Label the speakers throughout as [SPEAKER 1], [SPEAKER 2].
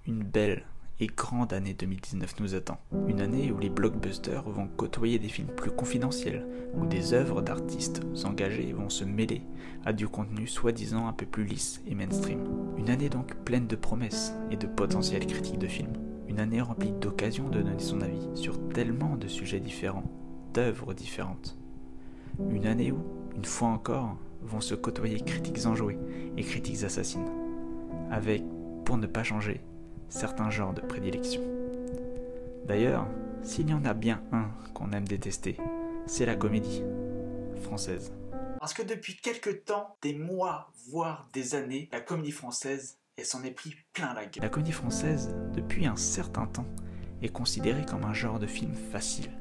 [SPEAKER 1] Une belle et grande année 2019 nous attend. Une année où les blockbusters vont côtoyer des films plus confidentiels, où des œuvres d'artistes engagés vont se mêler à du contenu soi-disant un peu plus lisse et mainstream. Une année donc pleine de promesses et de potentielles critiques de films. Une année remplie d'occasions de donner son avis sur tellement de sujets différents, d'œuvres différentes. Une année où, une fois encore, vont se côtoyer critiques enjouées et critiques assassines, avec, pour ne pas changer, certains genres de prédilection. D'ailleurs, s'il y en a bien un qu'on aime détester, c'est la comédie française. Parce que depuis quelques temps, des mois, voire des années, la comédie française, elle s'en est pris plein la gueule. La comédie française, depuis un certain temps, est considérée comme un genre de film facile,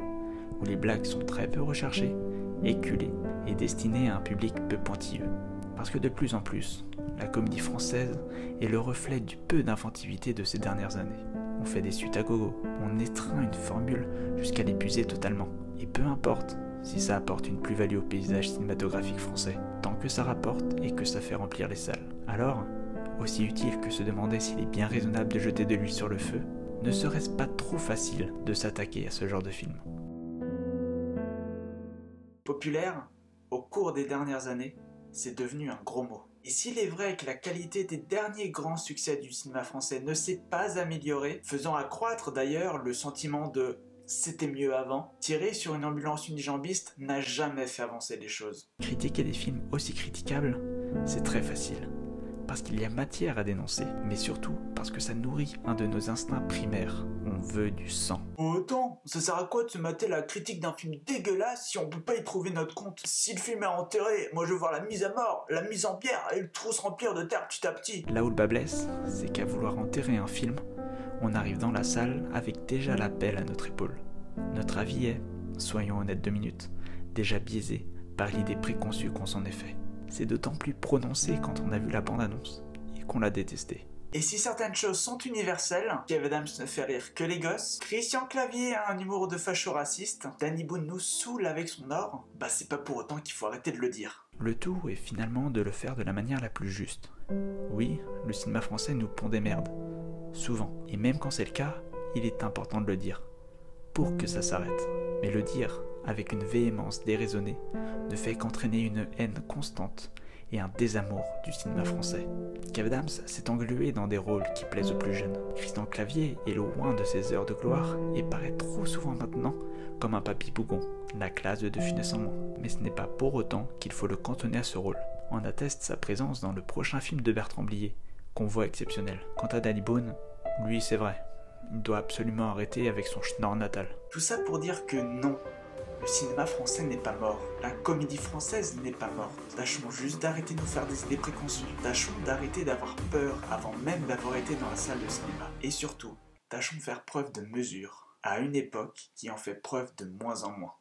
[SPEAKER 1] où les blagues sont très peu recherchées, éculées et destinées à un public peu pointilleux. Parce que de plus en plus, la comédie française est le reflet du peu d'inventivité de ces dernières années. On fait des suites à gogo, on étreint une formule jusqu'à l'épuiser totalement. Et peu importe si ça apporte une plus-value au paysage cinématographique français, tant que ça rapporte et que ça fait remplir les salles. Alors, aussi utile que se demander s'il est bien raisonnable de jeter de l'huile sur le feu, ne serait-ce pas trop facile de s'attaquer à ce genre de film? Populaire, au cours des dernières années, c'est devenu un gros mot. Et s'il est vrai que la qualité des derniers grands succès du cinéma français ne s'est pas améliorée, faisant accroître d'ailleurs le sentiment de « c'était mieux avant », tirer sur une ambulance unijambiste n'a jamais fait avancer les choses. Critiquer des films aussi critiquables, c'est très facile. Parce qu'il y a matière à dénoncer, mais surtout parce que ça nourrit un de nos instincts primaires. On veut du sang. Autant, ça sert à quoi de se mater la critique d'un film dégueulasse si on peut pas y trouver notre compte? Si le film est enterré, moi je veux voir la mise à mort, la mise en pierre et le trou se remplir de terre petit à petit. Là où le bas blesse, c'est qu'à vouloir enterrer un film, on arrive dans la salle avec déjà la pelle à notre épaule. Notre avis est, soyons honnêtes 2 minutes, déjà biaisé par l'idée préconçue qu'on s'en est fait. C'est d'autant plus prononcé quand on a vu la bande-annonce et qu'on l'a détesté. Et si certaines choses sont universelles, Kev Adams ne fait rire que les gosses, Christian Clavier a un humour de facho raciste, Danny Boone nous saoule avec son or, bah c'est pas pour autant qu'il faut arrêter de le dire. Le tout est finalement de le faire de la manière la plus juste. Oui, le cinéma français nous pond des merdes. Souvent. Et même quand c'est le cas, il est important de le dire. Pour que ça s'arrête. Mais le dire, avec une véhémence déraisonnée, ne fait qu'entraîner une haine constante et un désamour du cinéma français. Kev Adams s'est englué dans des rôles qui plaisent aux plus jeunes. Christian Clavier est loin de ses heures de gloire et paraît trop souvent maintenant comme un papy bougon, la classe de Funès en moins. Mais ce n'est pas pour autant qu'il faut le cantonner à ce rôle. En atteste sa présence dans le prochain film de Bertrand Blier, Convoi exceptionnel. Quant à Danny Boone, lui c'est vrai, il doit absolument arrêter avec son schnorr natal. Tout ça pour dire que non, le cinéma français n'est pas mort. La comédie française n'est pas morte. Tâchons juste d'arrêter de nous faire des idées préconçues. Tâchons d'arrêter d'avoir peur avant même d'avoir été dans la salle de cinéma. Et surtout, tâchons de faire preuve de mesure à une époque qui en fait preuve de moins en moins.